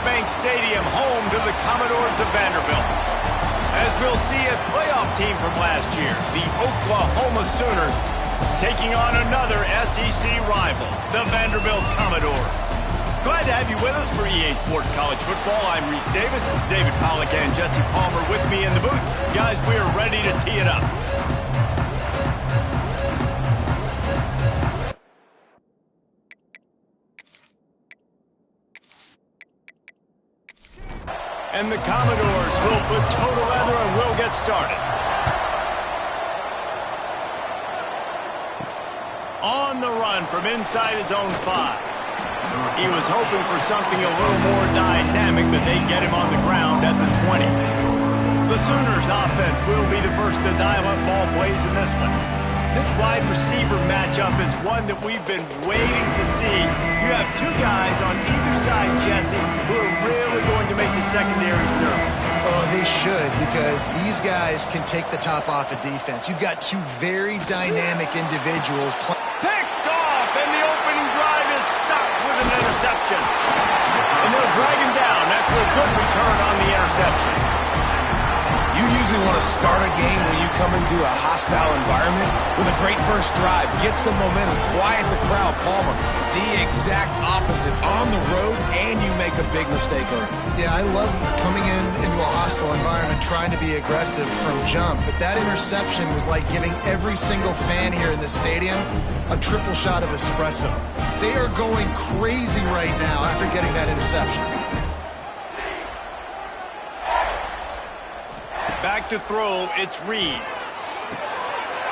Bank Stadium, home to the Commodores of Vanderbilt. As we'll see a playoff team from last year, the Oklahoma Sooners, taking on another SEC rival, the Vanderbilt Commodores. Glad to have you with us for EA Sports College Football. I'm Reese Davis, David Pollack and Jesse Palmer with me in the booth. Guys, we are ready to tee it up. And the Commodores will put toe to leather and we'll get started. On the run from inside his own 5. He was hoping for something a little more dynamic, but they get him on the ground at the 20. The Sooners offense will be the first to dial up ball plays in this one. This wide receiver matchup is one that we've been waiting to see. You have two guys on either side, Jesse, who are really going to make the secondaries nervous. Oh, they should, because these guys can take the top off of defense. You've got two very dynamic individuals. Picked off, and the opening drive is stopped with an interception. And they'll drag him down after a good return on the interception. You usually want to start a game when you come into a hostile environment with a great first drive. Get some momentum, quiet the crowd. Palmer, the exact opposite. On the road, and you make a big mistake early. Yeah, I love coming into a hostile environment, trying to be aggressive from jump. But that interception was like giving every single fan here in the stadium a triple shot of espresso. They are going crazy right now after getting that interception. Back to throw, it's Reed.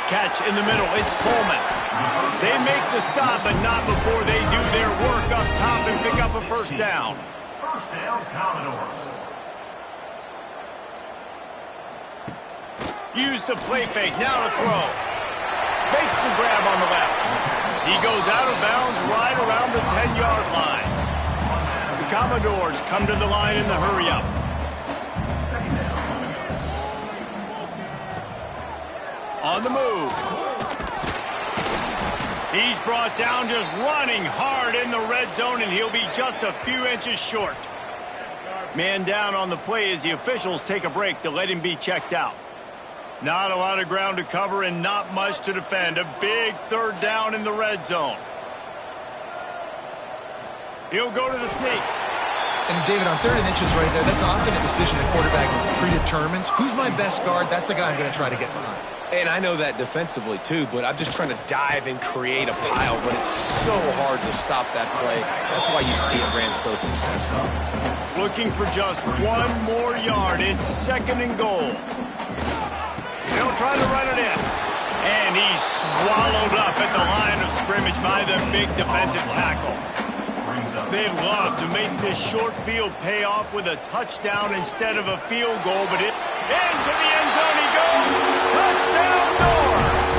Catch in the middle, it's Coleman. They make the stop, but not before they do their work up top and pick up a first down. First down, Commodores. Use the play fake, now to throw. Makes the grab on the left. He goes out of bounds right around the 10-yard line. The Commodores come to the line in the hurry-up. On the move. He's brought down just running hard in the red zone, and he'll be just a few inches short. Man down on the play as the officials take a break to let him be checked out. Not a lot of ground to cover and not much to defend. A big third down in the red zone. He'll go to the sneak. And David, on 3rd and inches right there, that's often a decision a quarterback predetermines. Who's my best guard? That's the guy I'm going to try to get behind. And I know that defensively, too, but I'm just trying to dive and create a pile, but it's so hard to stop that play. That's why you see it ran so successful. Looking for just one more yard. It's 2nd and goal. They'll try to run it in. And he's swallowed up at the line of scrimmage by the big defensive tackle. They'd love to make this short field pay off with a touchdown instead of a field goal, but into the end zone he goes. Touchdown, Doors!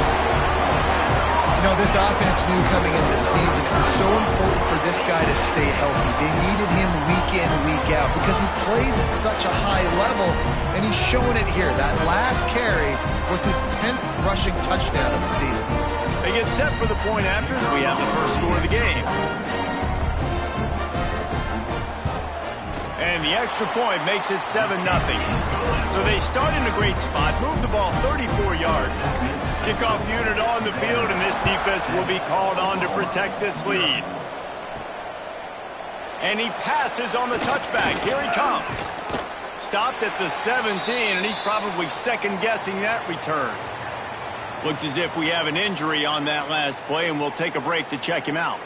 You know, this offense knew coming into the season it was so important for this guy to stay healthy. They needed him week in, week out because he plays at such a high level, and he's showing it here. That last carry was his 10th rushing touchdown of the season. They get set for the point after as we have the first score of the game. And the extra point makes it 7-0. So they start in a great spot, move the ball 34 yards. Kickoff unit on the field, and this defense will be called on to protect this lead. And he passes on the touchback. Here he comes. Stopped at the 17, and he's probably second-guessing that return. Looks as if we have an injury on that last play, and we'll take a break to check him out.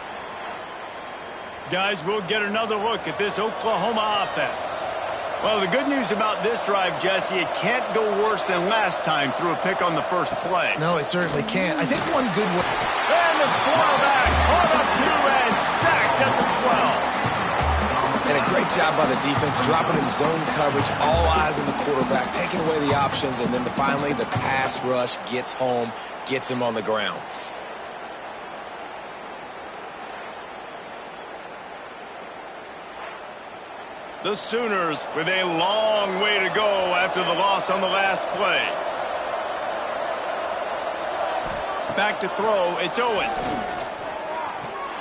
Guys, we'll get another look at this Oklahoma offense. Well, the good news about this drive, Jesse, it can't go worse than last time through a pick on the first play. No, it certainly can't. I think one good one. And the quarterback caught up to and sacked at the 12. And a great job by the defense, dropping in zone coverage, all eyes on the quarterback, taking away the options, and then finally the pass rush gets home, gets him on the ground. The Sooners with a long way to go after the loss on the last play. Back to throw, it's Owens.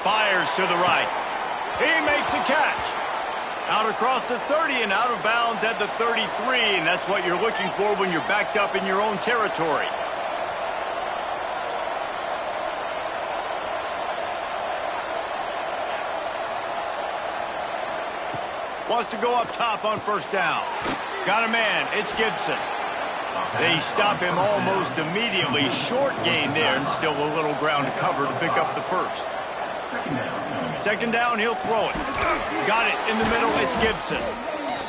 Fires to the right. He makes the catch. Out across the 30 and out of bounds at the 33, and that's what you're looking for when you're backed up in your own territory. Wants to go up top on first down. Got a man. It's Gibson. They stop him almost immediately. Short gain there, and still a little ground to cover to pick up the first. Second down, he'll throw it. Got it in the middle. It's Gibson.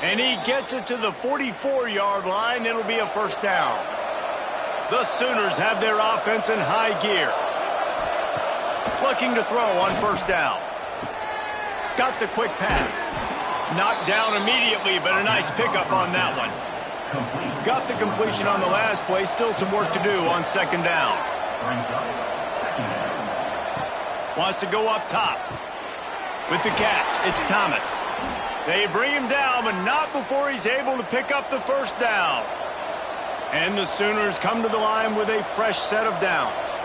And he gets it to the 44-yard line. It'll be a first down. The Sooners have their offense in high gear. Looking to throw on first down. Got the quick pass. Knocked down immediately, but a nice pickup on that one. Got the completion on the last play. Still some work to do on second down. Wants to go up top. With the catch, it's Thomas. They bring him down, but not before he's able to pick up the first down. And the Sooners come to the line with a fresh set of downs.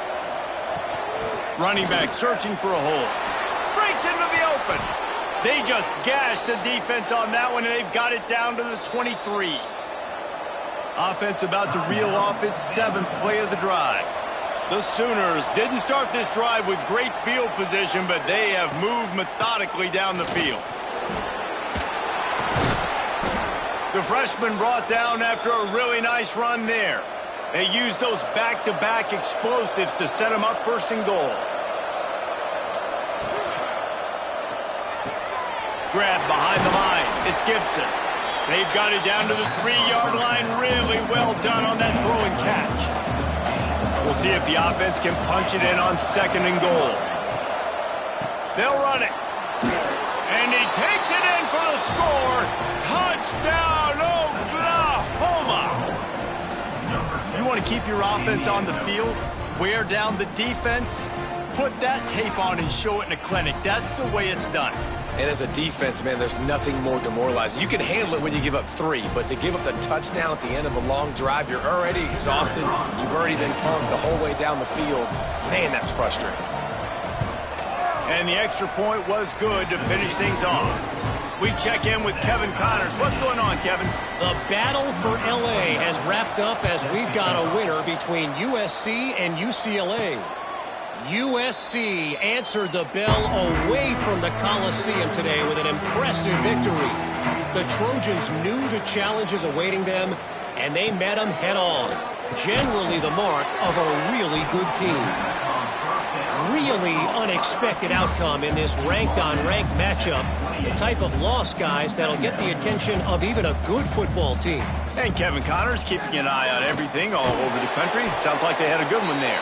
Running back searching for a hole. Breaks into the open. They just gashed the defense on that one, and they've got it down to the 23. Offense about to reel off its 7th play of the drive. The Sooners didn't start this drive with great field position, but they have moved methodically down the field. The freshman brought down after a really nice run there. They used those back-to-back explosives to set them up first and goal. Grab behind the line. It's Gibson. They've got it down to the 3-yard line. Really well done on that throw and catch. We'll see if the offense can punch it in on second and goal. They'll run it. And he takes it in for the score. Touchdown, Oklahoma! You want to keep your offense on the field? Wear down the defense? Put that tape on and show it in a clinic. That's the way it's done. And as a defense, man, there's nothing more demoralizing. You can handle it when you give up 3, but to give up the touchdown at the end of a long drive, you're already exhausted. You've already been pumped the whole way down the field. Man, that's frustrating. And the extra point was good to finish things off. We check in with Kevin Connors. What's going on, Kevin? The battle for L.A. has wrapped up as we've got a winner between USC and UCLA. USC answered the bell away from the Coliseum today with an impressive victory. The Trojans knew the challenges awaiting them, and they met them head-on. Generally the mark of a really good team. Really unexpected outcome in this ranked-on-ranked matchup. The type of loss, guys, that'll get the attention of even a good football team. And Kevin Connors keeping an eye on everything all over the country. Sounds like they had a good one there.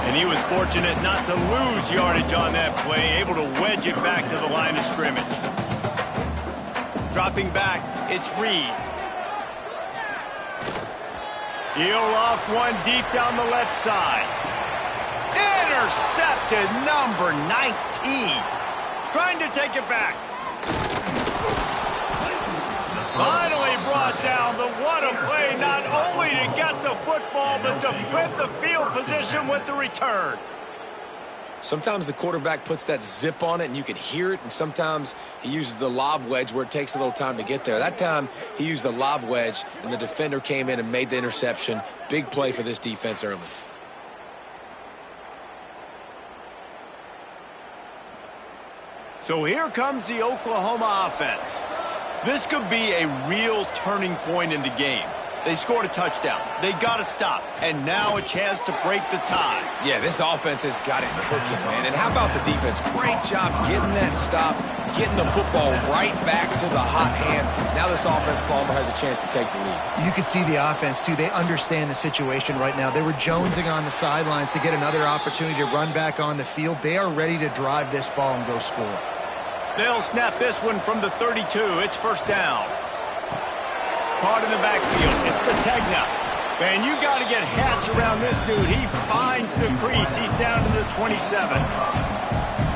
And he was fortunate not to lose yardage on that play, able to wedge it back to the line of scrimmage. Dropping back, it's Reed. He'll off one deep down the left side. Intercepted, number 19. Trying to take it back. Finally brought down. The what a play, not only to get the football, but to flip the field position with the return. Sometimes the quarterback puts that zip on it and you can hear it, and sometimes he uses the lob wedge where it takes a little time to get there. That time he used the lob wedge and the defender came in and made the interception. Big play for this defense early. So here comes the Oklahoma offense. This could be a real turning point in the game. They scored a touchdown. They got to stop. And now a chance to break the tie. Yeah, this offense has got it cooking, man. And how about the defense? Great job getting that stop, getting the football right back to the hot hand. Now this offense, Palmer, has a chance to take the lead. You can see the offense, too. They understand the situation right now. They were jonesing on the sidelines to get another opportunity to run back on the field. They are ready to drive this ball and go score. They'll snap this one from the 32. It's first down. Caught in the backfield. It's Sategna. Man, you got to get Hatch around this dude. He finds the crease. He's down to the 27.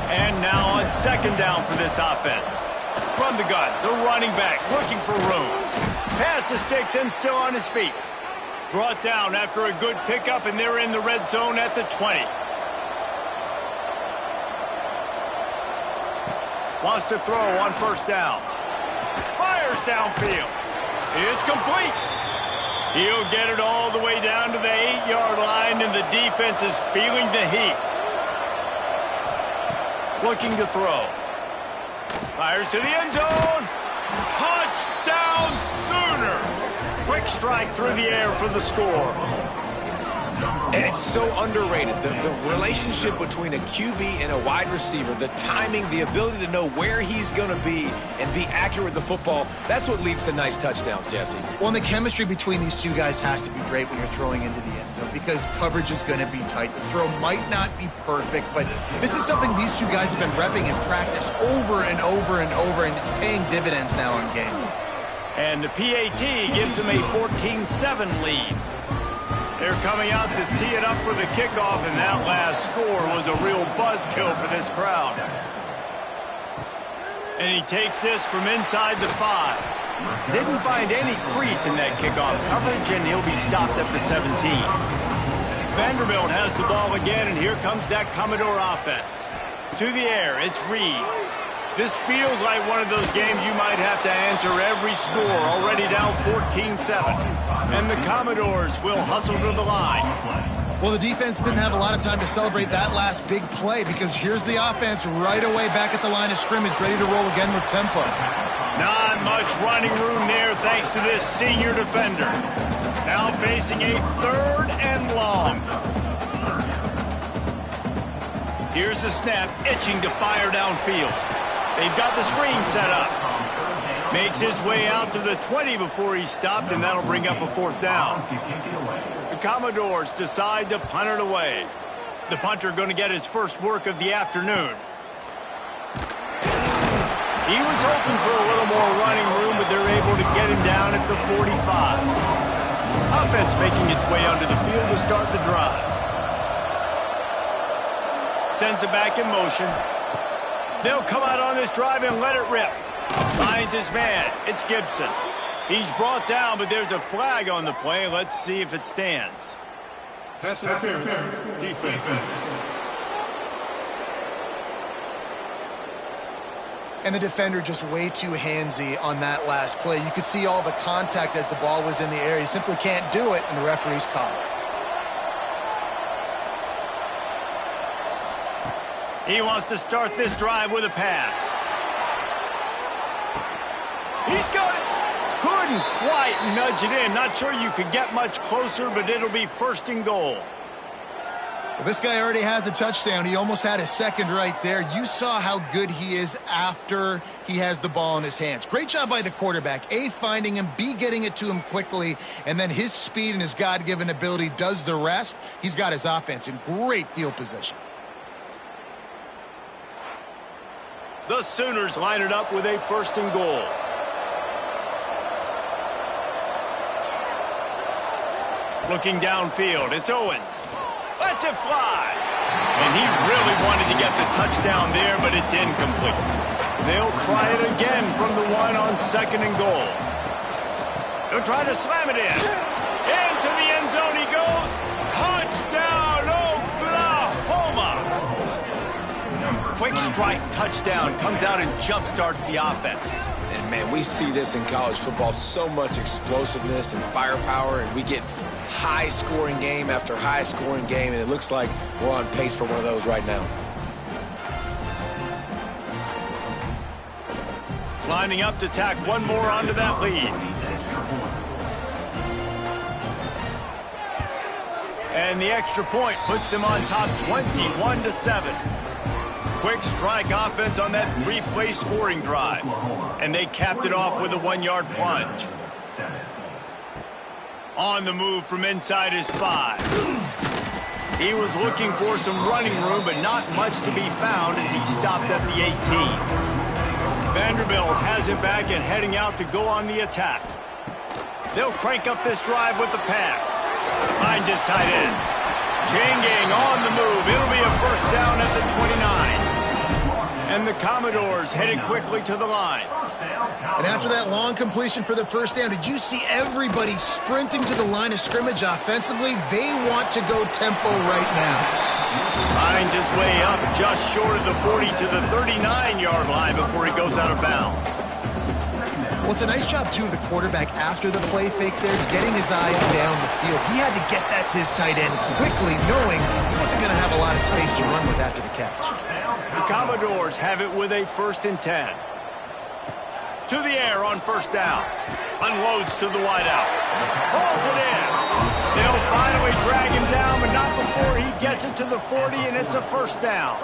And now on second down for this offense. From the gun, the running back looking for room. Pass the sticks and still on his feet. Brought down after a good pickup, and they're in the red zone at the 20. Wants to throw on first down. fires downfield. It's complete. He'll get it all the way down to the 8-yard line, and the defense is feeling the heat. Looking to throw. Fires to the end zone. Touchdown Sooners! Quick strike through the air for the score. And it's so underrated. The relationship between a QB and a wide receiver, the timing, the ability to know where he's going to be and be accurate with the football, that's what leads to nice touchdowns, Jesse. Well, and the chemistry between these two guys has to be great when you're throwing into the end zone because coverage is going to be tight. The throw might not be perfect, but this is something these two guys have been repping in practice over and over and over, and it's paying dividends now in game. And the PAT gives them a 14-7 lead. They're coming out to tee it up for the kickoff, and that last score was a real buzzkill for this crowd. And he takes this from inside the 5. Didn't find any crease in that kickoff coverage, and he'll be stopped at the 17. Vanderbilt has the ball again, and here comes that Commodore offense. To the air, it's Reed. This feels like one of those games you might have to answer every score, already down 14-7. And the Commodores will hustle to the line. Well, the defense didn't have a lot of time to celebrate that last big play because here's the offense right away back at the line of scrimmage, ready to roll again with tempo. Not much running room there thanks to this senior defender. Now facing a 3rd and long. Here's the snap, itching to fire downfield. They've got the screen set up. Makes his way out to the 20 before he's stopped, and that'll bring up a 4th down. The Commodores decide to punt it away. The punter going to get his first work of the afternoon. He was hoping for a little more running room, but they're able to get him down at the 45. Offense making its way onto the field to start the drive. Sends it back in motion. They'll come out on this drive and let it rip. Finds his man. It's Gibson. He's brought down, but there's a flag on the play. Let's see if it stands. Pass interference. Defense. And the defender just way too handsy on that last play. You could see all the contact as the ball was in the air. He simply can't do it, and the referee's caught it. He wants to start this drive with a pass. He's got it. Couldn't quite nudge it in. Not sure you could get much closer, but it'll be 1st and goal. Well, this guy already has a touchdown. He almost had a 2nd right there. You saw how good he is after he has the ball in his hands. Great job by the quarterback. A, finding him, B, getting it to him quickly, and then his speed and his God-given ability does the rest. He's got his offense in great field position. The Sooners line it up with a 1st and goal. Looking downfield, it's Owens. Lets it fly. And he really wanted to get the touchdown there, but it's incomplete. They'll try it again from the 1 on 2nd and goal. They'll try to slam it in. Into the end zone he goes. Touchdown, Oklahoma! Quick strike touchdown comes out and jump-starts the offense. And, man, we see this in college football, so much explosiveness and firepower, and we get high-scoring game after high-scoring game, and it looks like we're on pace for one of those right now. Lining up to tack one more onto that lead. And the extra point puts them on top 21-7. Quick strike offense on that 3-play scoring drive. And they capped it off with a 1-yard plunge. On the move from inside his 5. He was looking for some running room, but not much to be found as he stopped at the 18. Vanderbilt has it back and heading out to go on the attack. They'll crank up this drive with the pass. Finds his tight end. Changing on the move. It'll be a 1st down at the 29. And the Commodores headed quickly to the line. And after that long completion for the 1st down, did you see everybody sprinting to the line of scrimmage offensively? They want to go tempo right now. Finds his way up just short of the 40 to the 39-yard line before he goes out of bounds. Well, it's a nice job, too, of the quarterback after the play fake there, getting his eyes down the field. He had to get that to his tight end quickly, knowing he wasn't going to have a lot of space to run with after the catch. The Commodores have it with a 1st and 10. To the air on 1st down. Unloads to the wideout. Hauls it in. They'll finally drag him down, but not before he gets it to the 40, and it's a 1st down.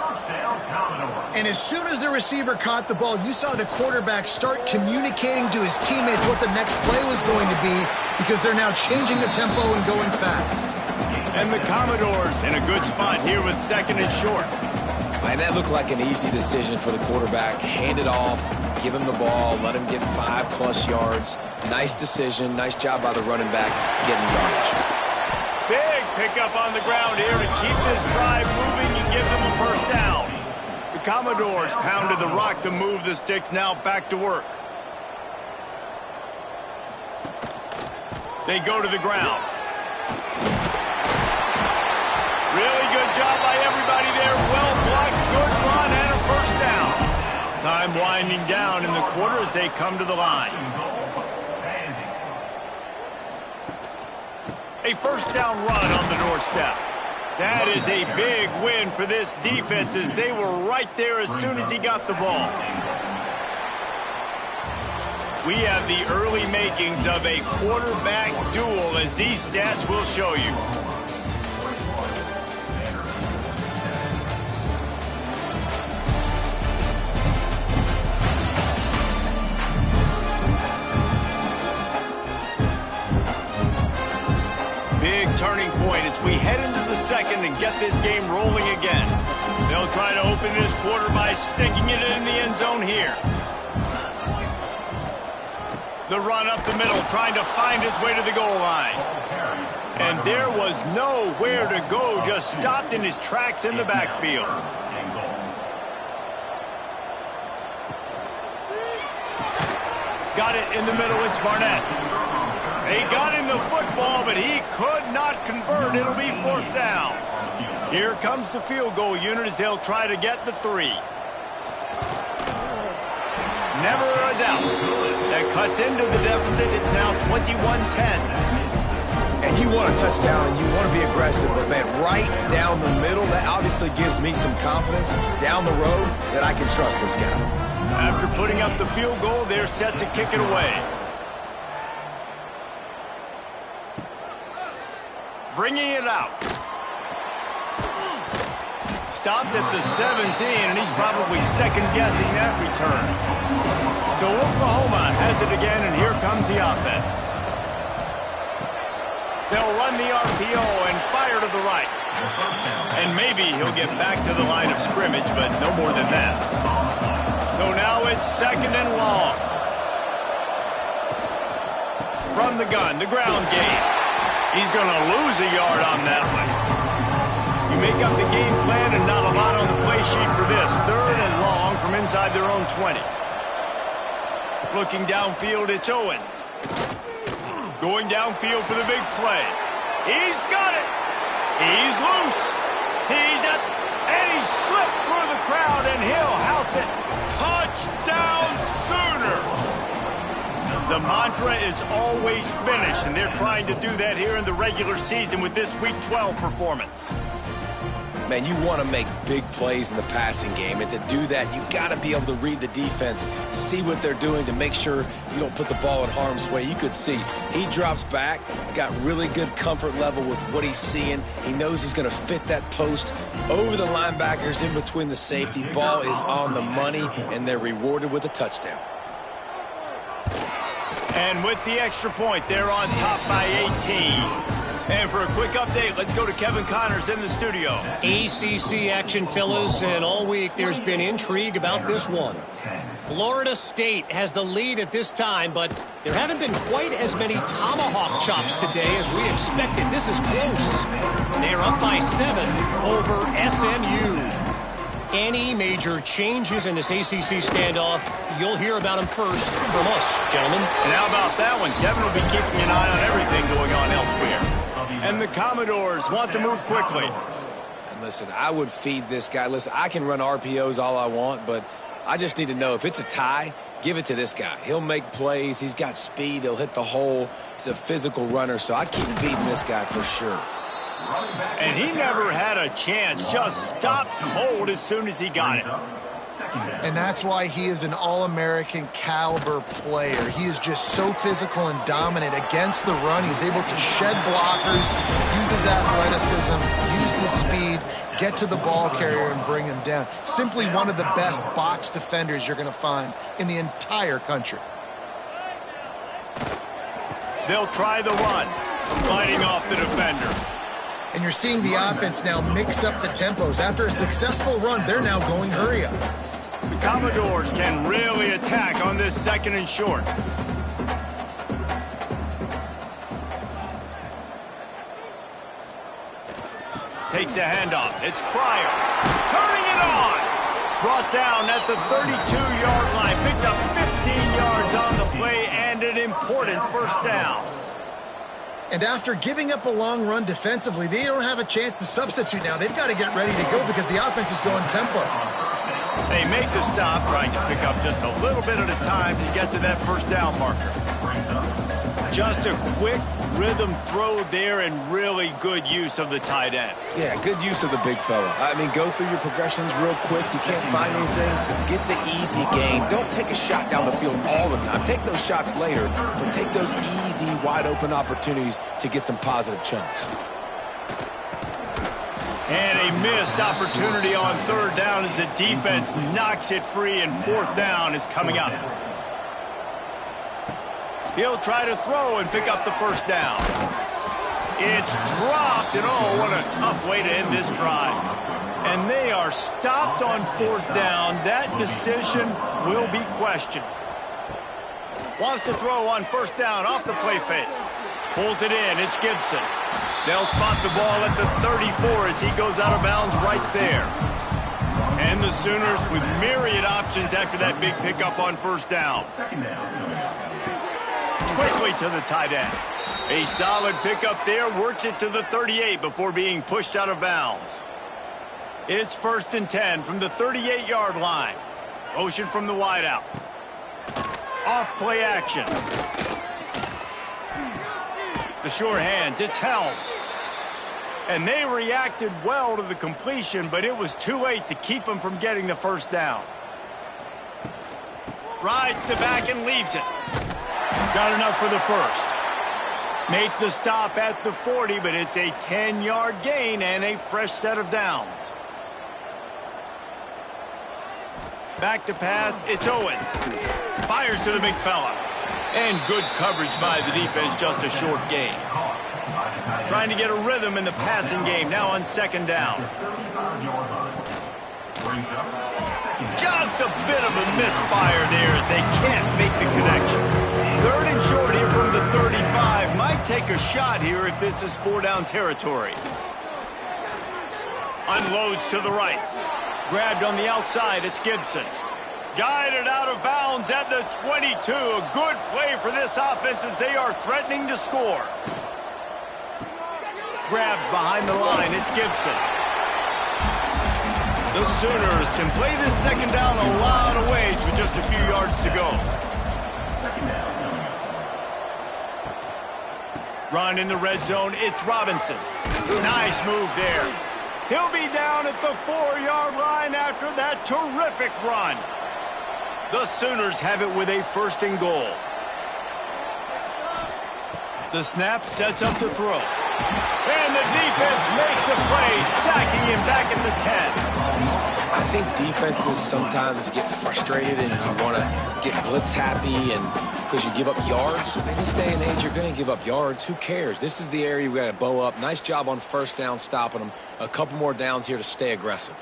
And as soon as the receiver caught the ball, you saw the quarterback start communicating to his teammates what the next play was going to be, because they're now changing the tempo and going fast. And the Commodores in a good spot here with 2nd and short. And that looked like an easy decision for the quarterback. Hand it off, give him the ball, let him get 5+ yards. Nice decision. Nice job by the running back getting the yardage. Big pickup on the ground here to keep this drive moving and give them a 1st down. The Commodores pounded the rock to move the sticks, now back to work. They go to the ground. Really good job by everybody there. Well blocked, good run, and a 1st down. Time winding down in the quarter as they come to the line. A 1st down run on the doorstep. That is a big win for this defense as they were right there as soon as he got the ball. We have the early makings of a quarterback duel, as these stats will show you. Big turning point as we head into the 2nd and get this game rolling again. They'll try to open this quarter by sticking it in the end zone here. The run up the middle, trying to find its way to the goal line. And there was nowhere to go, just stopped in his tracks in the backfield. Got it in the middle, it's Barnett. They got him the football, but he could not convert. It'll be 4th down. Here comes the field goal unit as they'll try to get the 3. Never a doubt. That cuts into the deficit. It's now 21-10. And you want a touchdown and you want to be aggressive, but man, right down the middle, that obviously gives me some confidence down the road that I can trust this guy. After putting up the field goal, they're set to kick it away. Bringing it out. Stopped at the 17, and he's probably second-guessing that return. So Oklahoma has it again, and here comes the offense. They'll run the RPO and fire to the right. And maybe he'll get back to the line of scrimmage, but no more than that. So now it's 2nd and long. From the gun, the ground game. He's going to lose a yard on that one. You make up the game plan and not a lot on the play sheet for this. 3rd and long from inside their own 20. Looking downfield, it's Owens. Going downfield for the big play. He's got it. He's loose. He's at, and he slipped through the crowd, and he'll house it. Touchdown Sooners. The mantra is always finish, and they're trying to do that here in the regular season with this Week 12 performance. Man, you want to make big plays in the passing game, and to do that, you got to be able to read the defense, see what they're doing to make sure you don't put the ball in harm's way. You could see he drops back, got really good comfort level with what he's seeing. He knows he's going to fit that post over the linebackers in between the safety. Ball is on the money, and they're rewarded with a touchdown. And with the extra point, they're on top by 18. And for a quick update, let's go to Kevin Connors in the studio. ACC action, fellas, and all week there's been intrigue about this one. Florida State has the lead at this time, but there haven't been quite as many tomahawk chops today as we expected. This is close. They're up by 7 over SMU. Any major changes in this ACC standoff, you'll hear about them first from us, gentlemen. And how about that one? Kevin will be keeping an eye on everything going on elsewhere. And the Commodores want to move quickly. And listen, I would feed this guy. Listen, I can run RPOs all I want, but I just need to know if it's a tie, Give it to this guy. He'll make plays. He's got speed. He'll hit the hole. He's a physical runner, so I keep beating this guy for sure. And he never had a chance. Just stopped cold as soon as he got it. And that's why he is an All-American caliber player. He is just so physical and dominant against the run. He's able to shed blockers, use his athleticism, use his speed, get to the ball carrier and bring him down. Simply one of the best box defenders you're going to find in the entire country. They'll try the run, fighting off the defender. And you're seeing the offense now mix up the tempos. After a successful run, they're now going hurry up. The Commodores can really attack on this 2nd and short. Takes the handoff. It's Pryor. Turning it on. Brought down at the 32-yard line. Picks up 15 yards on the play and an important first down. And after giving up a long run defensively, they don't have a chance to substitute now. They've got to get ready to go because the offense is going tempo. They make the stop, trying to pick up just a little bit at a time to get to that first down marker. Just a quick rhythm throw there and really good use of the tight end. Yeah, good use of the big fella. I mean, go through your progressions real quick. You can't find anything. Get the easy gain. Don't take a shot down the field all the time. Take those shots later, but take those easy, wide-open opportunities to get some positive chunks. And a missed opportunity on 3rd down as the defense knocks it free, and 4th down is coming up. He'll try to throw and pick up the first down. It's dropped, and oh, what a tough way to end this drive. And they are stopped on 4th down. That decision will be questioned. Wants to throw on 1st down off the play fake. Pulls it in. It's Gibson. They'll spot the ball at the 34 as he goes out of bounds right there. And the Sooners with myriad options after that big pickup on 1st down. Quickly to the tight end. A solid pickup there, works it to the 38 before being pushed out of bounds. It's 1st and 10 from the 38-yard line. Motion from the wideout. Off play action. The short hands, it's Helms. And they reacted well to the completion, but it was too late to keep them from getting the first down. Rides the back and leaves it. Got enough for the first. Make the stop at the 40, but it's a 10-yard gain and a fresh set of downs. Back to pass, it's Owens. Fires to the big fella. And good coverage by the defense, just a short gain. Trying to get a rhythm in the passing game, now on 2nd down. Just a bit of a misfire there as they can't make the connection. 3rd and short here from the 35. Might take a shot here if this is 4-down territory. Unloads to the right. Grabbed on the outside, it's Gibson. Guided out of bounds at the 22. A good play for this offense as they are threatening to score. Grabbed behind the line, it's Gibson. The Sooners can play this 2nd down a lot of ways with just a few yards to go. Run in the red zone, it's Robinson. Nice move there. He'll be down at the 4-yard line after that terrific run. The Sooners have it with a 1st and goal. The snap sets up the throw. And the defense makes a play, sacking him back at the 10. I think defenses sometimes get frustrated and you want to get blitz happy and because you give up yards. In this day and age, you're going to give up yards. Who cares? This is the area we got to bow up. Nice job on 1st down, stopping them. A couple more downs here to stay aggressive.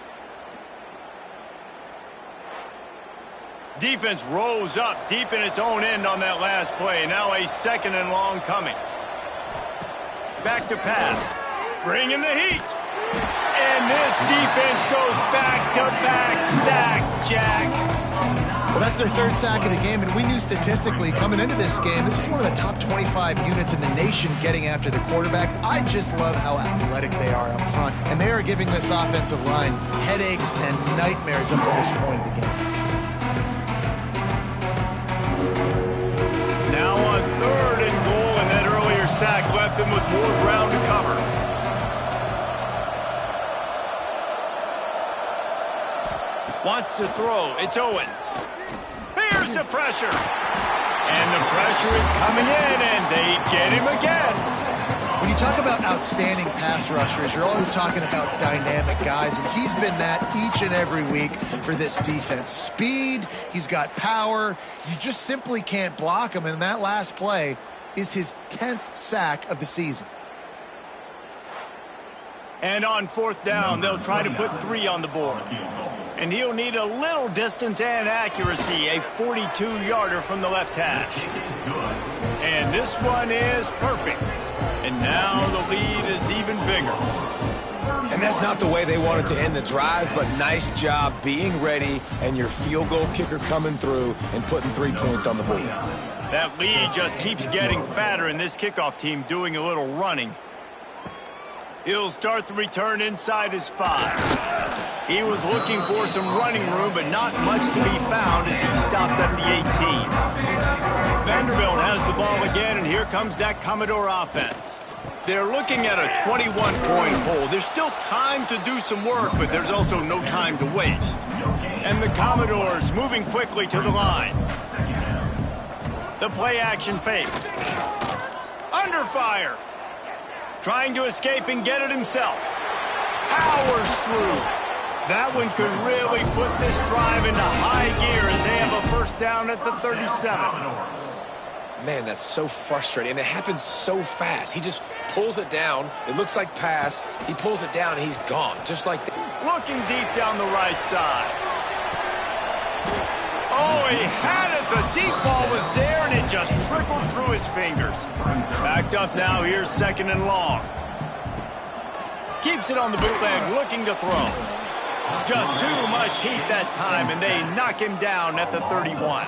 Defense rose up deep in its own end on that last play. Now a 2nd and long coming. Back to pass. Bring in the heat. And this defense goes back-to-back sack, Jack. Well, that's their 3rd sack of the game, and we knew statistically coming into this game, this is one of the top 25 units in the nation getting after the quarterback. I just love how athletic they are up front, and they are giving this offensive line headaches and nightmares up to this point of the game. left them with more ground to cover. Wants to throw. It's Owens. Here's the pressure. And the pressure is coming in, and they get him again. When you talk about outstanding pass rushers, you're always talking about dynamic guys, and he's been that each and every week for this defense. Speed, he's got power. You just simply can't block him, and that last play is his 10th sack of the season. And on fourth down, they'll try to put 3 on the board. And he'll need a little distance and accuracy, a 42-yarder from the left hash. And this one is perfect. And now the lead is even bigger. And that's not the way they wanted to end the drive, but nice job being ready and your field goal kicker coming through and putting 3 points on the board. That lead just keeps getting fatter, and this kickoff team doing a little running. He'll start the return inside his 5. He was looking for some running room, but not much to be found as he stopped at the 18. Vanderbilt has the ball again, and here comes that Commodore offense. They're looking at a 21-point hole. There's still time to do some work, but there's also no time to waste. And the Commodores moving quickly to the line. The play action fake. Under fire. Trying to escape and get it himself. Powers through. That one could really put this drive into high gear as they have a first down at the 37. Man, that's so frustrating, and it happens so fast. He just pulls it down. It looks like pass. He pulls it down, and he's gone, just like that. Looking deep down the right side. Oh, he had it. The deep ball was there, and it just trickled through his fingers. Backed up now. Here's second and long. Keeps it on the bootleg, looking to throw. Just too much heat that time, and they knock him down at the 31.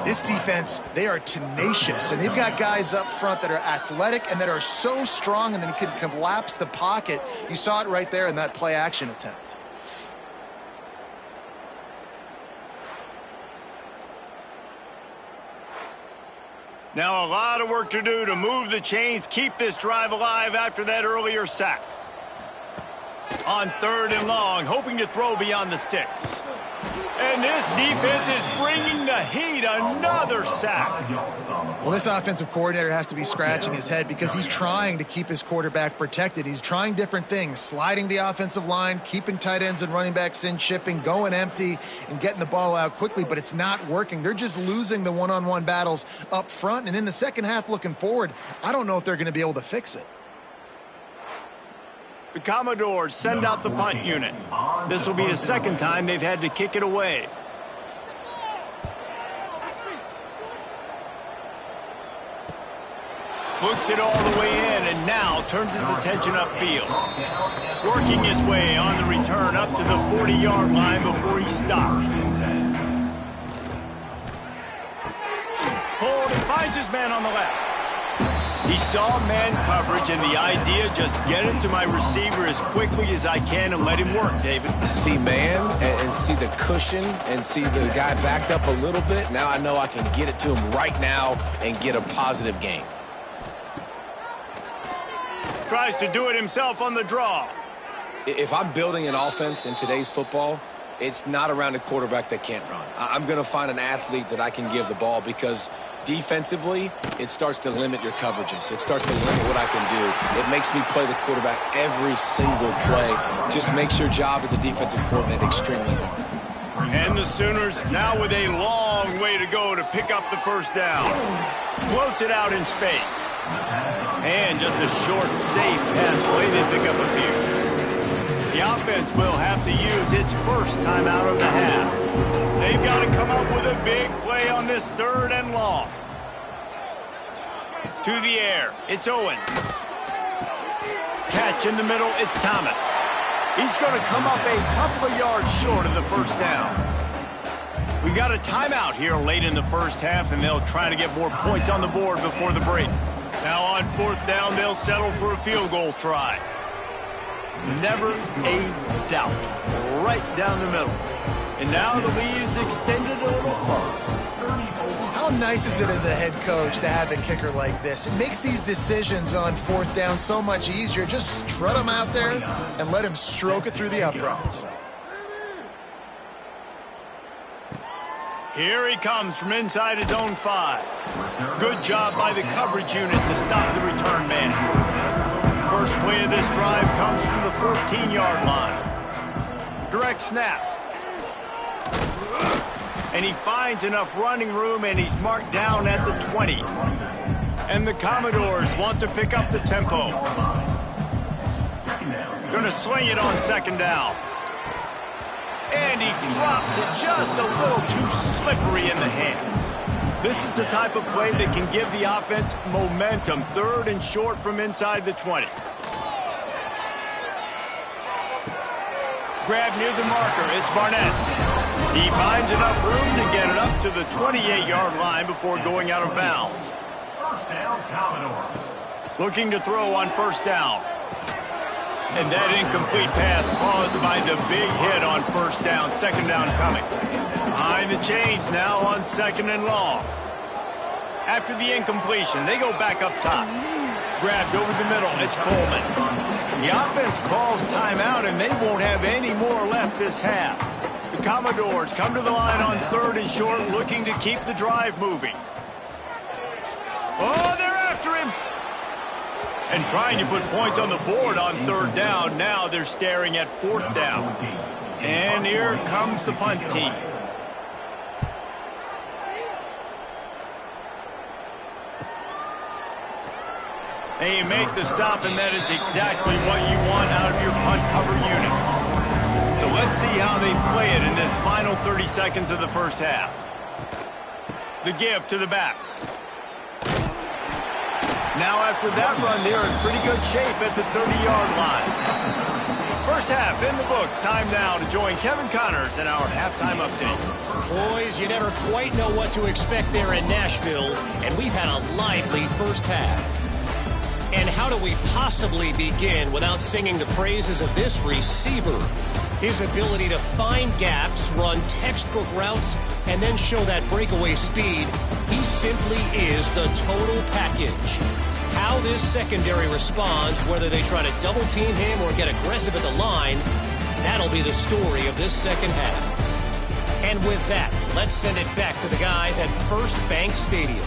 This defense, they are tenacious, and they've got guys up front that are athletic and that are so strong and then can collapse the pocket. You saw it right there in that play action attempt. Now a lot of work to do to move the chains, keep this drive alive after that earlier sack. On third and long, hoping to throw beyond the sticks. And this defense is bringing the heat. Another sack. Well, this offensive coordinator has to be scratching his head because he's trying to keep his quarterback protected. He's trying different things, sliding the offensive line, keeping tight ends and running backs in, chipping, going empty, and getting the ball out quickly, but it's not working. They're just losing the one-on-one battles up front, and in the second half looking forward, I don't know if they're going to be able to fix it. The Commodores send out the punt unit. This will be the second time they've had to kick it away. Looks it all the way in and now turns his attention upfield. Working his way on the return up to the 40-yard line before he stops. Pulled and finds his man on the left. He saw man coverage, and the idea just get it to my receiver as quickly as I can and let him work, David. See man and see the cushion and see the guy backed up a little bit. Now I know I can get it to him right now and get a positive gain. Tries to do it himself on the draw. If I'm building an offense in today's football, it's not around a quarterback that can't run. I'm going to find an athlete that I can give the ball because defensively, it starts to limit your coverages. It starts to limit what I can do. It makes me play the quarterback every single play. Just makes your job as a defensive coordinator extremely hard. And the Sooners now with a long way to go to pick up the first down. Floats it out in space. And just a short, safe pass play. They pick up a few. The offense will have to use its first timeout of the half. They've got to come up with a big play on this third and long. To the air, it's Owens. Catch in the middle, it's Thomas. He's going to come up a couple of yards short of the first down. We got a timeout here late in the first half, and they'll try to get more points on the board before the break. Now on fourth down, they'll settle for a field goal try. Never a doubt. Right down the middle. And now the lead is extended a little further. How How nice is it as a head coach to have a kicker like this? It makes these decisions on fourth down so much easier. Just strut him out there and let him stroke it through the uprights. Here he comes from inside his own 5. Good job by the coverage unit to stop the return man. First play of this drive comes from the 14-yard line. Direct snap. And he finds enough running room, and he's marked down at the 20. And the Commodores want to pick up the tempo. Gonna sling it on second down. And he drops it just a little too slippery in the hands. This is the type of play that can give the offense momentum. 3rd and short from inside the 20. Grab near the marker. It's Barnett. He finds enough room to get it up to the 28-yard line before going out of bounds. First down, Commodores. Looking to throw on first down. And that incomplete pass caused by the big hit on first down. Second down coming. Behind the chains now on 2nd and long. After the incompletion, they go back up top. Grabbed over the middle. It's Coleman. The offense calls timeout, and they won't have any more left this half. The Commodores come to the line on 3rd and short, looking to keep the drive moving. Oh, they're after him. And trying to put points on the board on 3rd down. Now they're staring at 4th down. And here comes the punt team. And you make the stop, and that is exactly what you want out of your punt cover unit. So let's see how they play it in this final 30 seconds of the first half. The give to the back. Now after that run, they're in pretty good shape at the 30-yard line. First half in the books. Time now to join Kevin Connors in our halftime update. Boys, you never quite know what to expect there in Nashville, and we've had a lively first half. And how do we possibly begin without singing the praises of this receiver? His ability to find gaps, run textbook routes, and then show that breakaway speed. He simply is the total package. How this secondary responds, whether they try to double-team him or get aggressive at the line, that'll be the story of this second half. And with that, let's send it back to the guys at First Bank Stadium.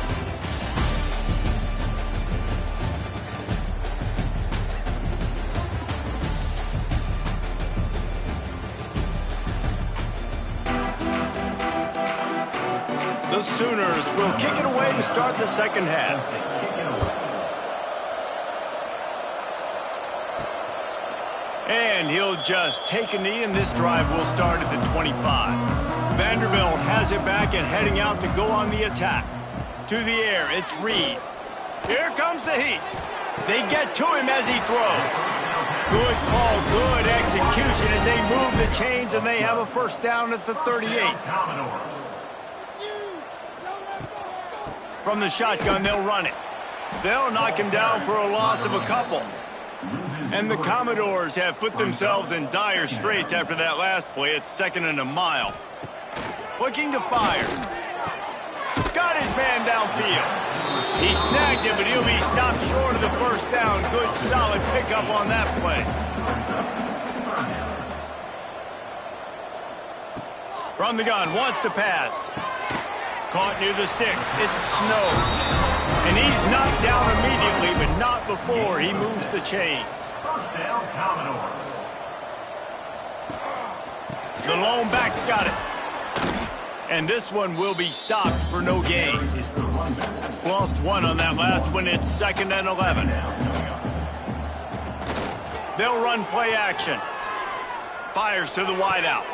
The Sooners will kick it away to start the second half. And he'll just take a knee, and this drive will start at the 25. Vanderbilt has it back and heading out to go on the attack. To the air, it's Reed. Here comes the heat. They get to him as he throws. Good call, good execution as they move the chains, and they have a first down at the 38. From the shotgun, they'll run it. They'll knock him down for a loss of a couple. And the Commodores have put themselves in dire straits after that last play. It's 2nd and a mile. Looking to fire. Got his man downfield. He snagged it, but he'll be stopped short of the first down. Good, solid pickup on that play. From the gun, wants to pass. Caught near the sticks. It's Snow. And he's knocked down immediately, but not before he moves the chains. First down, Commodores. The lone back's got it. And this one will be stopped for no gain. Lost one on that last one. It's 2nd and 11. They'll run play action. Fires to the wideout.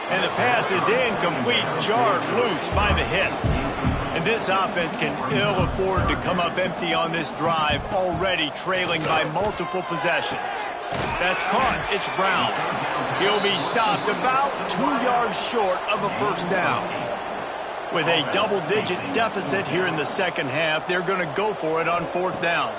And the pass is incomplete, jarred loose by the hit. And this offense can ill afford to come up empty on this drive, already trailing by multiple possessions. That's caught. It's Brown. He'll be stopped about 2 yards short of a first down. With a double-digit deficit here in the second half, they're going to go for it on 4th down.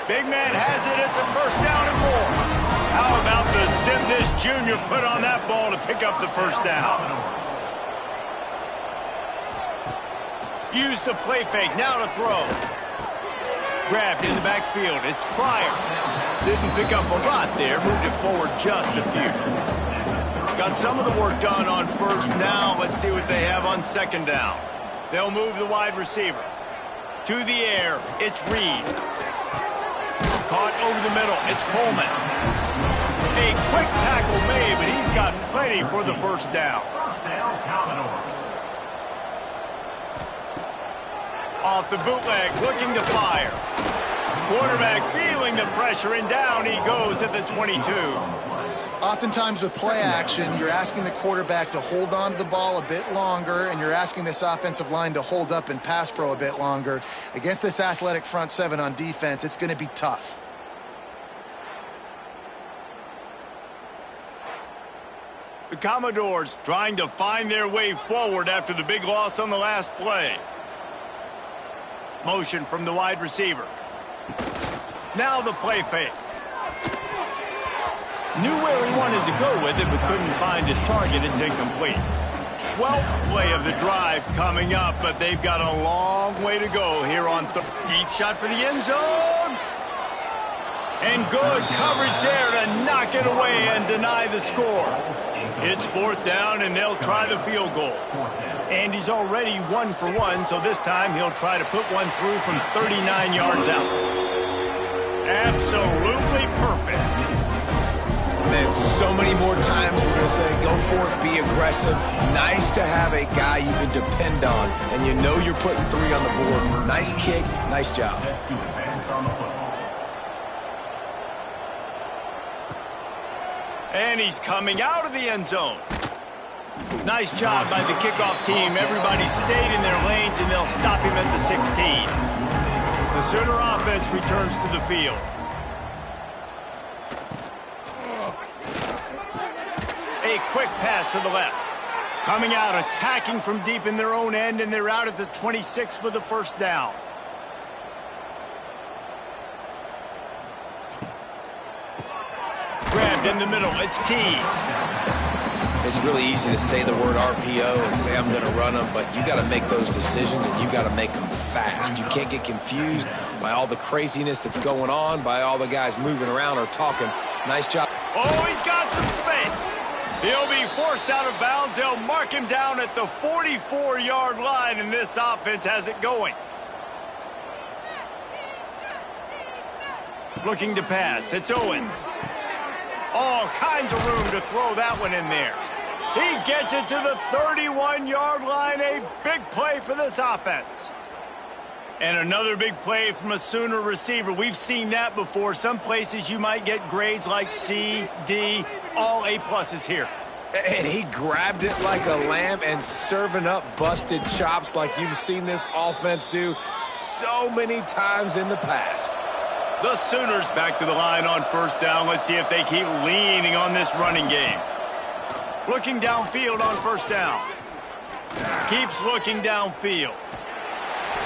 Big man has it. It's a first down and more. How about the Zimdish Jr. put on that ball to pick up the first down? Use the play fake, now to throw. Grabbed in the backfield, it's Pryor. Didn't pick up a lot there, moved it forward just a few. Got some of the work done on first. Now let's see what they have on second down. They'll move the wide receiver. To the air, it's Reed. Caught over the middle, it's Coleman. A quick tackle made, but he's got plenty for the first down. First down, Commodores. Off the bootleg, looking to fire. Quarterback feeling the pressure, and down he goes at the 22. Oftentimes with play action, you're asking the quarterback to hold on to the ball a bit longer, and you're asking this offensive line to hold up in pass pro a bit longer. Against this athletic front seven on defense, it's going to be tough. The Commodores trying to find their way forward after the big loss on the last play. Motion from the wide receiver. Now the play fake. Knew where he wanted to go with it, but couldn't find his target. It's incomplete. 12th play of the drive coming up, but they've got a long way to go here on deep shot for the end zone. And good coverage there to knock it away and deny the score. It's fourth down, and they'll try the field goal. And he's already 1 for 1, so this time he'll try to put one through from 39 yards out. Absolutely perfect. Man, so many more times we're going to say, go for it, be aggressive. Nice to have a guy you can depend on, and you know you're putting 3 on the board. Nice kick, nice job. Set to advance on the football. And he's coming out of the end zone. Nice job by the kickoff team. Everybody stayed in their lanes, and they'll stop him at the 16. The Sooner offense returns to the field. A quick pass to the left. Coming out, attacking from deep in their own end, and they're out at the 26 with the first down. Grabbed in the middle, it's Keys. It's really easy to say the word RPO and say I'm going to run them, but you got to make those decisions, and you got to make them fast. You can't get confused by all the craziness that's going on, by all the guys moving around or talking. Nice job. Oh, he's got some space. He'll be forced out of bounds. They'll mark him down at the 44-yard line, and this offense has it going. Looking to pass. It's Owens. All kinds of room to throw that one in there. He gets it to the 31-yard line. A big play for this offense. And another big play from a Sooner receiver. We've seen that before. Some places you might get grades like C, D, all A-pluses here. And he grabbed it like a lamb and serving up busted chops like you've seen this offense do so many times in the past. The Sooners back to the line on first down. Let's see if they keep leaning on this running game. Looking downfield on first down. Keeps looking downfield.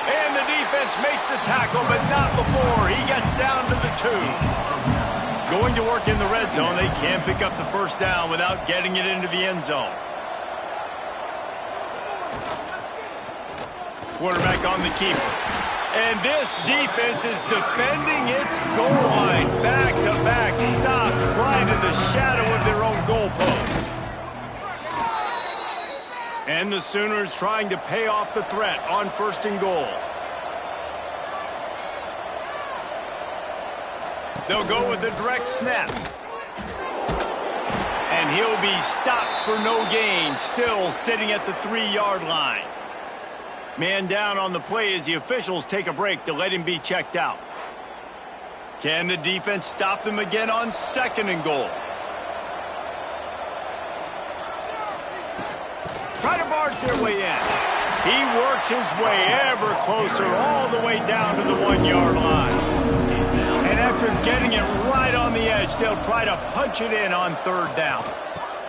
And the defense makes the tackle, but not before he gets down to the 2. Going to work in the red zone. They can't pick up the first down without getting it into the end zone. Quarterback on the keeper. And this defense is defending its goal line. Back-to-back stops right in the shadow of their own goalpost. And the Sooners trying to pay off the threat on first and goal. They'll go with a direct snap. And he'll be stopped for no gain, still sitting at the 3-yard line. Man down on the play as the officials take a break to let him be checked out. Can the defense stop them again on second and goal? Try to barge their way in. He works his way ever closer all the way down to the 1-yard line. And after getting it right on the edge, they'll try to punch it in on third down.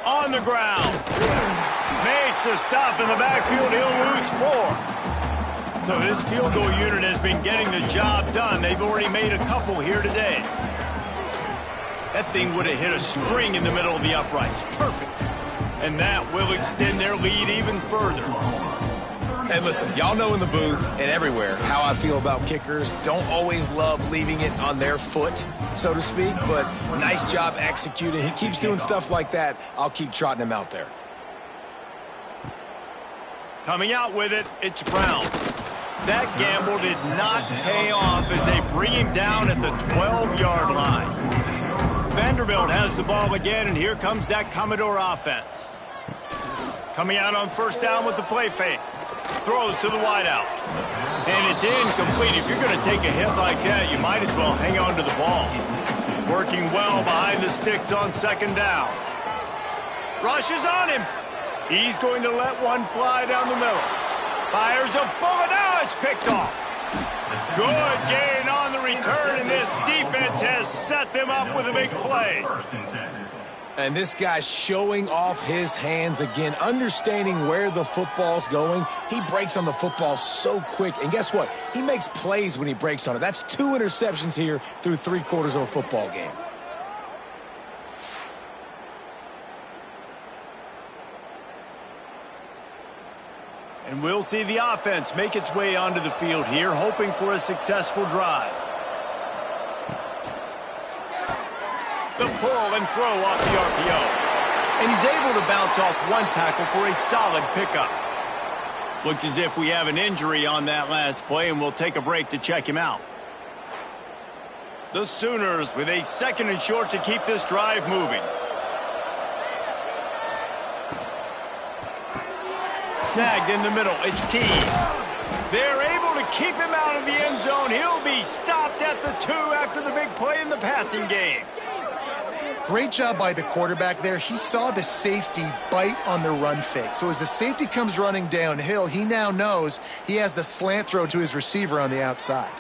On the ground. Makes a stop in the backfield. He'll lose 4. So this field goal unit has been getting the job done. They've already made a couple here today. That thing would have hit a string in the middle of the uprights. Perfect. And that will extend their lead even further. Hey, listen, y'all know in the booth and everywhere how I feel about kickers. Don't always love leaving it on their foot, so to speak, but nice job executing. He keeps doing stuff like that. I'll keep trotting him out there. Coming out with it, it's Brown. That gamble did not pay off as they bring him down at the 12-yard line. Vanderbilt has the ball again, and here comes that Commodore offense. Coming out on first down with the play fake. Throws to the wideout. And it's incomplete. If you're going to take a hit like that, you might as well hang on to the ball. Working well behind the sticks on second down. Rushes on him. He's going to let one fly down the middle. Fires a bullet. Now it's picked off. Good gain on the return, and this defense has set them up with a big play. And this guy's showing off his hands again, understanding where the football's going. He breaks on the football so quick. And guess what? He makes plays when he breaks on it. That's 2 interceptions here through 3/4 of a football game. And we'll see the offense make its way onto the field here, hoping for a successful drive. The pull and throw off the RPO. And he's able to bounce off one tackle for a solid pickup. Looks as if we have an injury on that last play, and we'll take a break to check him out. The Sooners with a 2nd and short to keep this drive moving. Snagged in the middle. It's Tees. They're able to keep him out of the end zone. He'll be stopped at the 2 after the big play in the passing game. Great job by the quarterback there. He saw the safety bite on the run fake. So as the safety comes running downhill, he now knows he has the slant throw to his receiver on the outside.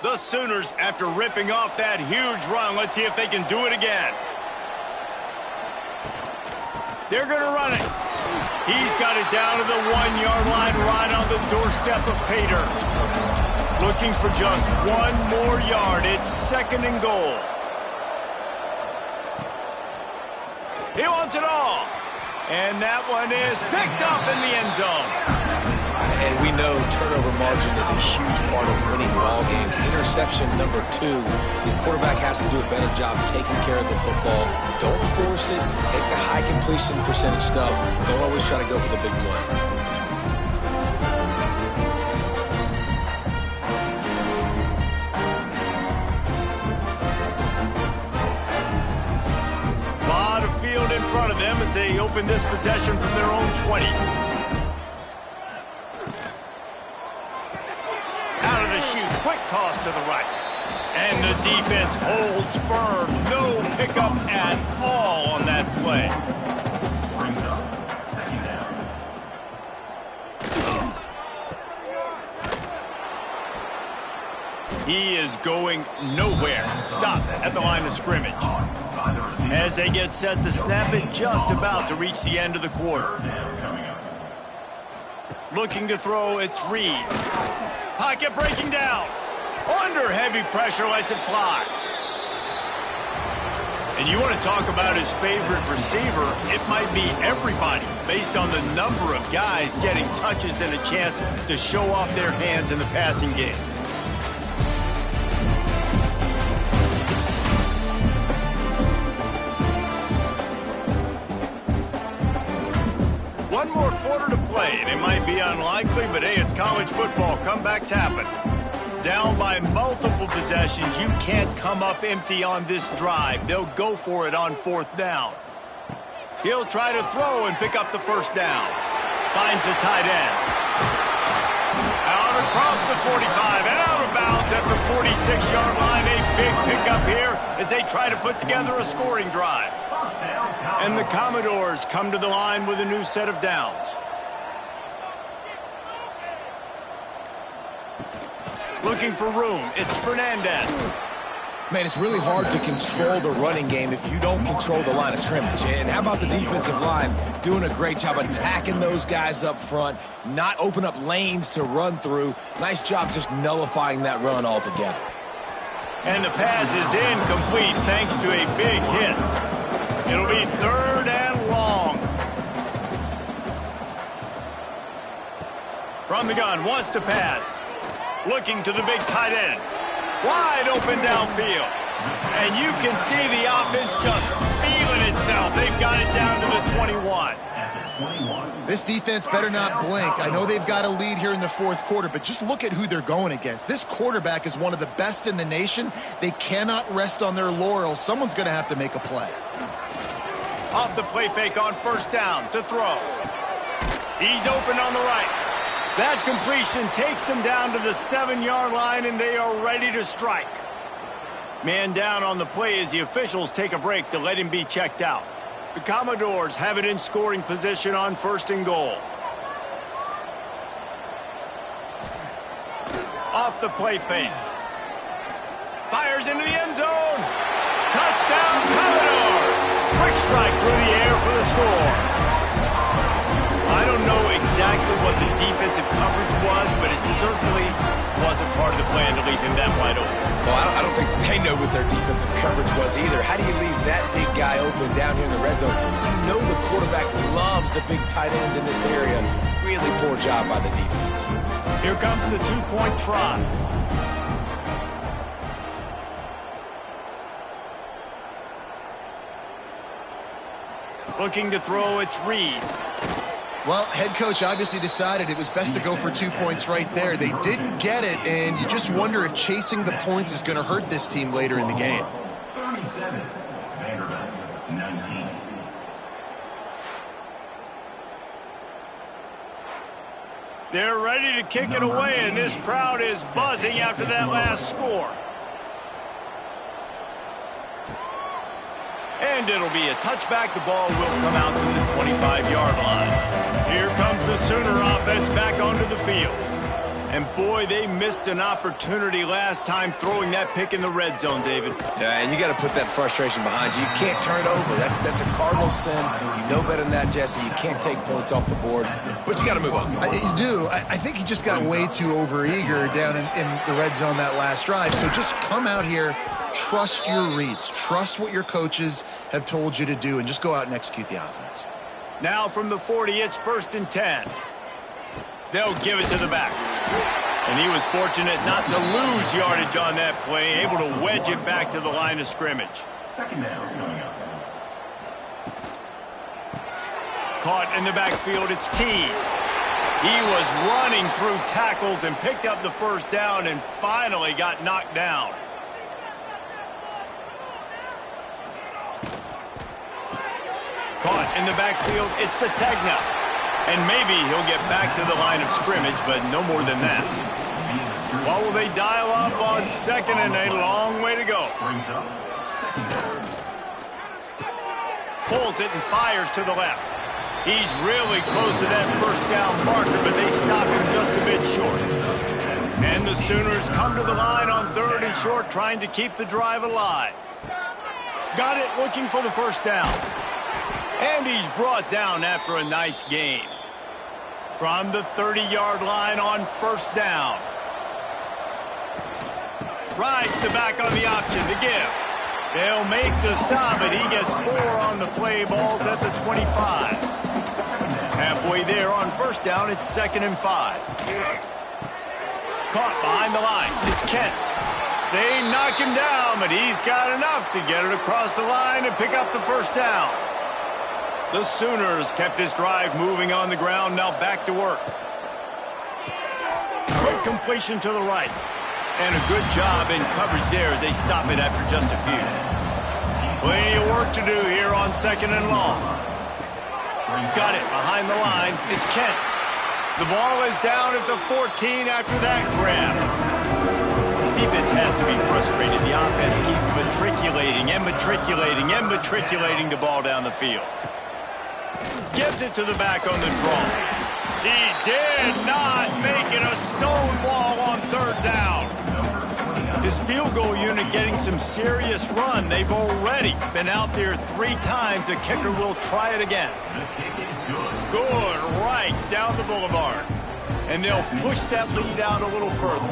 The Sooners, after ripping off that huge run, let's see if they can do it again. They're going to run it. He's got it down to the 1-yard line, right on the doorstep of Pater. Looking for just 1 more yard. It's 2nd and goal. He wants it all. And that one is picked up in the end zone. And we know turnover margin is a huge part of winning ball games. Interception number 2. His quarterback has to do a better job taking care of the football. Don't force it. Take the high completion percentage stuff. Don't always try to go for the big play. A lot of field in front of them as they open this possession from their own 20. Quick toss to the right. And the defense holds firm. No pickup at all on that play. Brings up 2nd down. He is going nowhere. Stop at the line of scrimmage. As they get set to snap it, just about to reach the end of the quarter. Looking to throw, it's Reed. Pocket breaking down. Under heavy pressure, lets it fly. And you want to talk about his favorite receiver, it might be everybody, based on the number of guys getting touches and a chance to show off their hands in the passing game. One more quarter to play, and it might be unlikely, but hey, it's college football. Comebacks happen. Down by multiple possessions, you can't come up empty on this drive. They'll go for it on 4th down. He'll try to throw and pick up the first down. Finds the tight end. Out across the 45 and out of bounds at the 46-yard line. A big pickup here as they try to put together a scoring drive. And the Commodores come to the line with a new set of downs. Looking for room. It's Fernandez. Man, it's really hard to control the running game if you don't control the line of scrimmage. And how about the defensive line doing a great job attacking those guys up front, not open up lanes to run through. Nice job just nullifying that run altogether. And the pass is incomplete thanks to a big hit. It'll be 3rd and long. From the gun, wants to pass. Looking to the big tight end. Wide open downfield. And you can see the offense just feeling itself. They've got it down to the 21. This defense better not blink. I know they've got a lead here in the 4th quarter, but just look at who they're going against. This quarterback is one of the best in the nation. They cannot rest on their laurels. Someone's going to have to make a play. Off the play fake on 1st down to throw. He's open on the right. That completion takes them down to the 7-yard line, and they are ready to strike. Man down on the play as the officials take a break to let him be checked out. The Commodores have it in scoring position on 1st and goal. Off the play fake. Fires into the end zone. Touchdown, Commodores! Quick strike through the air for the score. I don't know exactly what the defensive coverage was, but it certainly wasn't part of the plan to leave him that wide open. Well, I don't think they know what their defensive coverage was either. How do you leave that big guy open down here in the red zone? You know the quarterback loves the big tight ends in this area. Really poor job by the defense. Here comes the 2-point try. Looking to throw, it's Reed. Well, head coach obviously decided it was best to go for 2 points right there. They didn't get it, and you just wonder if chasing the points is going to hurt this team later in the game. 37, Vanderbilt, 19. They're ready to kick it away, and this crowd is buzzing after that last score. And it'll be a touchback. The ball will come out to the 25-yard line. Here comes the Sooner offense back onto the field. And boy, they missed an opportunity last time throwing that pick in the red zone, David. Yeah, and you got to put that frustration behind you. You can't turn it over. That's a cardinal sin. You know better than that, Jesse. You can't take points off the board, but you got to move on. You do. I think he just got way too overeager down in the red zone that last drive. So just come out here, trust your reads, trust what your coaches have told you to do, and just go out and execute the offense. Now from the 40, it's 1st and 10. They'll give it to the back. And he was fortunate not to lose yardage on that play, able to wedge it back to the line of scrimmage. 2nd down coming up. Caught in the backfield, it's Tease. He was running through tackles and picked up the 1st down and finally got knocked down. Caught in the backfield, it's Sategna. And maybe he'll get back to the line of scrimmage, but no more than that. What will they dial up on 2nd and a long way to go? Brings up 2nd down. Pulls it and fires to the left. He's really close to that 1st down marker, but they stop him just a bit short. And the Sooners come to the line on 3rd and short, trying to keep the drive alive. Got it, looking for the 1st down. And he's brought down after a nice gain. From the 30-yard line on 1st down. Rides the back on the option to give. They'll make the stop, but he gets 4 on the play. Ball's at the 25. Halfway there on 1st down, it's 2nd and 5. Caught behind the line. It's Kent. They knock him down, but he's got enough to get it across the line and pick up the 1st down. The Sooners kept this drive moving on the ground, now back to work. Quick completion to the right. And a good job in coverage there as they stop it after just a few. Plenty of work to do here on 2nd and long. Got it behind the line. It's Kent. The ball is down at the 14 after that grab. Defense has to be frustrated. The offense keeps matriculating and matriculating and matriculating the ball down the field. Gives it to the back on the draw. He did not make it a stone wall on 3rd down. His field goal unit getting some serious run. They've already been out there 3 times. The kicker will try it again. Good, right down the boulevard. And they'll push that lead out a little further.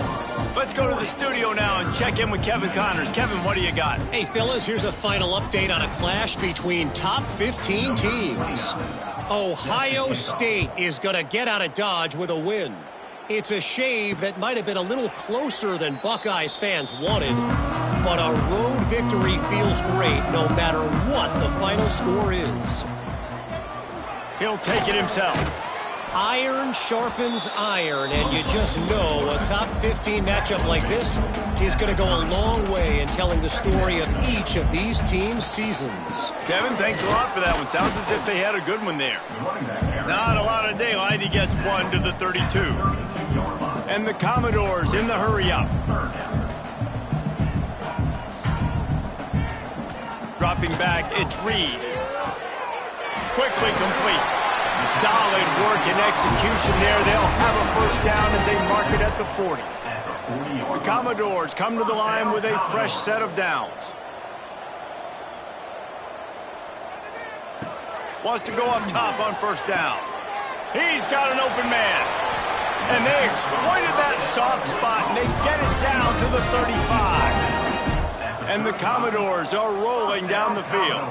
Let's go to the studio now and check in with Kevin Connors. Kevin, what do you got? Hey, fellas, here's a final update on a clash between top 15 teams. Ohio State is going to get out of Dodge with a win. It's a shave that might have been a little closer than Buckeyes fans wanted, but a road victory feels great no matter what the final score is. He'll take it himself. Iron sharpens iron, and you just know a top 15 matchup like this is going to go a long way in telling the story of each of these teams' seasons. Kevin, thanks a lot for that one. Sounds as if they had a good one there. Not a lot of daylight. He gets 1 to the 32. And the Commodores in the hurry-up. Dropping back, it's Reed. Quickly complete. Solid work and execution there. They'll have a first down as they mark it at the 40. The Commodores come to the line with a fresh set of downs. Wants to go up top on first down. He's got an open man. And they exploited that soft spot, and they get it down to the 35. And the Commodores are rolling down the field.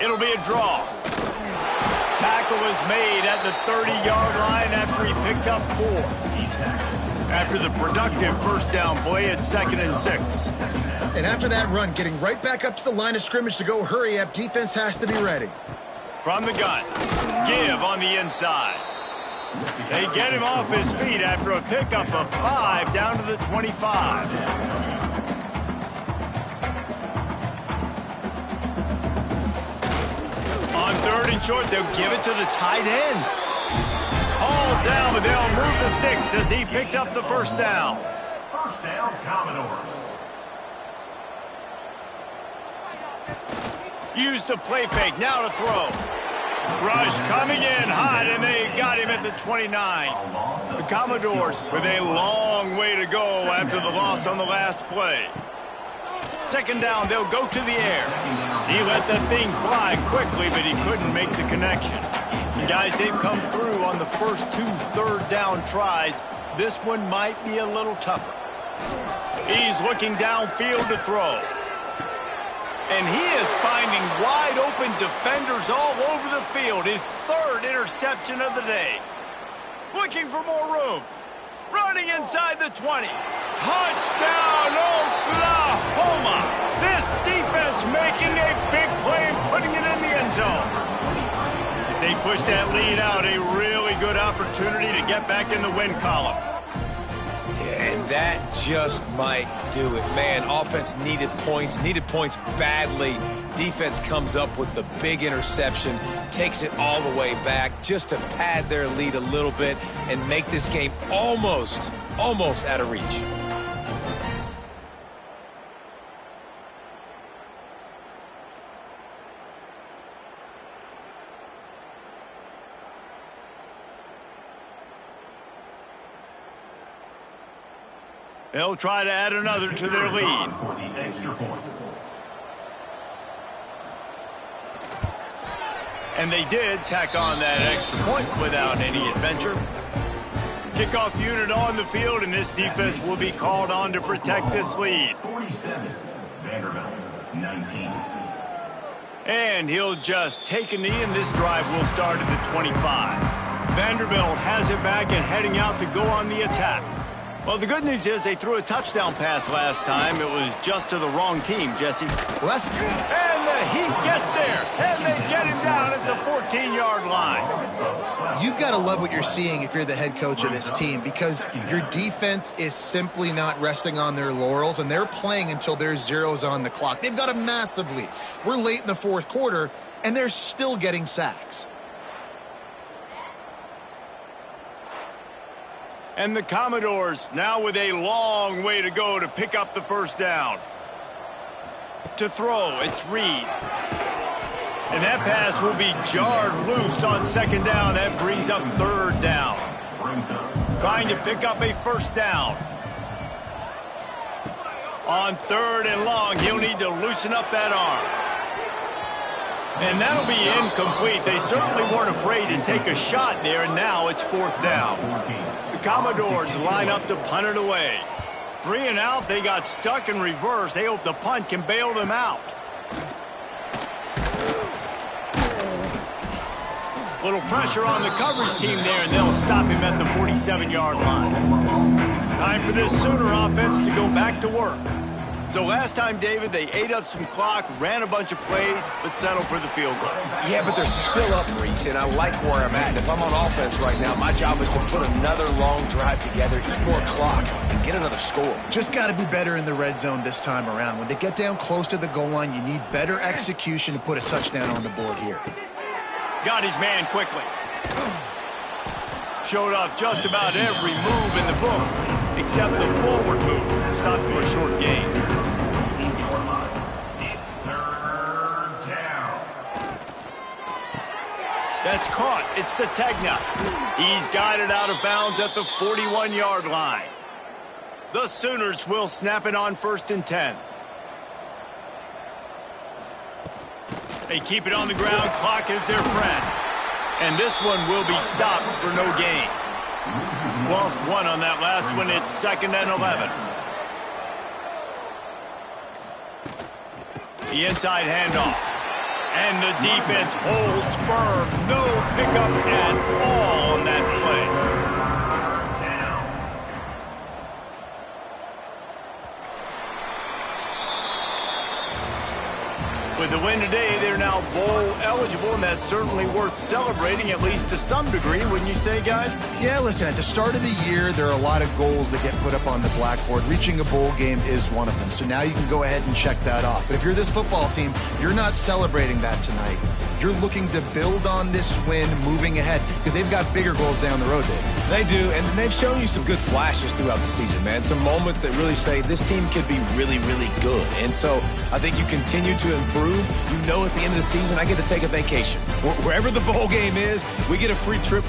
It'll be a draw. Tackle is made at the 30-yard line after he picked up 4. After the productive first down play, it's 2nd and 6. And after that run, getting right back up to the line of scrimmage to go hurry up, defense has to be ready. From the gun, give on the inside. They get him off his feet after a pickup of 5 down to the 25. On 3rd and short, they'll give it to the tight end. All down, but they'll move the sticks as he picks up the first down. First down, Commodores. Use the play fake, now to throw. Rush coming in hot, and they got him at the 29. The Commodores with a long way to go after the loss on the last play. 2nd down, they'll go to the air. He let that thing fly quickly, but he couldn't make the connection. And guys, they've come through on the first 2 third down tries. This one might be a little tougher. He's looking downfield to throw. And he is finding wide open defenders all over the field. His 3rd interception of the day. Looking for more room. Running inside the 20. Touchdown, Oklahoma! This defense making a big play and putting it in the end zone. As they push that lead out, a really good opportunity to get back in the win column. Yeah, and that just might do it. Man, offense needed points badly. Defense comes up with the big interception, takes it all the way back just to pad their lead a little bit and make this game almost out of reach. They'll try to add another to their lead. For the extra point. And they did tack on that extra point without any adventure. Kickoff unit on the field, and this defense will be called on to protect this lead. 47, Vanderbilt, 19. And he'll just take a knee, and this drive will start at the 25. Vanderbilt has it back and heading out to go on the attack. Well, the good news is they threw a touchdown pass last time. It was just to the wrong team, Jesse. Well, that's... And the Heat gets there, and they get him down at the 14-yard line. You've got to love what you're seeing if you're the head coach of this team, because your defense is simply not resting on their laurels, and they're playing until there's zeros on the clock. They've got a massive lead. We're late in the 4th quarter, and they're still getting sacks. And the Commodores now with a long way to go to pick up the first down. To throw, it's Reed. And that pass will be jarred loose on 2nd down. That brings up 3rd down. brings up. Trying to pick up a first down. On 3rd and long, he'll need to loosen up that arm. And that'll be incomplete. They certainly weren't afraid to take a shot there, and now it's 4th down. The Commodores line up to punt it away. 3 and out, they got stuck in reverse. They hope the punt can bail them out. Little pressure on the coverage team there, and they'll stop him at the 47-yard line. Time for this Sooner offense to go back to work. So last time, David, they ate up some clock, ran a bunch of plays, but settled for the field goal. Yeah, but they're still up, Reese, and I like where I'm at. If I'm on offense right now, my job is to put another long drive together, eat more clock, and get another score. Just got to be better in the red zone this time around. When they get down close to the goal line, you need better execution to put a touchdown on the board here. Got his man quickly. Showed off just about every move in the book, except the forward move. Stopped for a short gain. It's 3rd down. That's caught. It's Sategna. He's got it out of bounds at the 41-yard line. The Sooners will snap it on 1st and 10. They keep it on the ground. Clock is their friend. And this one will be stopped for no gain. Lost 1 on that last one. It's 2nd and 11. The inside handoff. And the defense holds firm. No pickup at all on that play. With the win today, they're now bowl eligible, and that's certainly worth celebrating, at least to some degree, wouldn't you say, guys? Yeah, listen, at the start of the year, there are a lot of goals that get put up on the blackboard. Reaching a bowl game is one of them. So now you can go ahead and check that off. But if you're this football team, you're not celebrating that tonight. You're looking to build on this win moving ahead because they've got bigger goals down the road, Dave. They do, and they've shown you some good flashes throughout the season, man. Some moments that really say this team could be really, really good. And so I think you continue to improve. You know at the end of the season, I get to take a vacation. Wherever the bowl game is, we get a free trip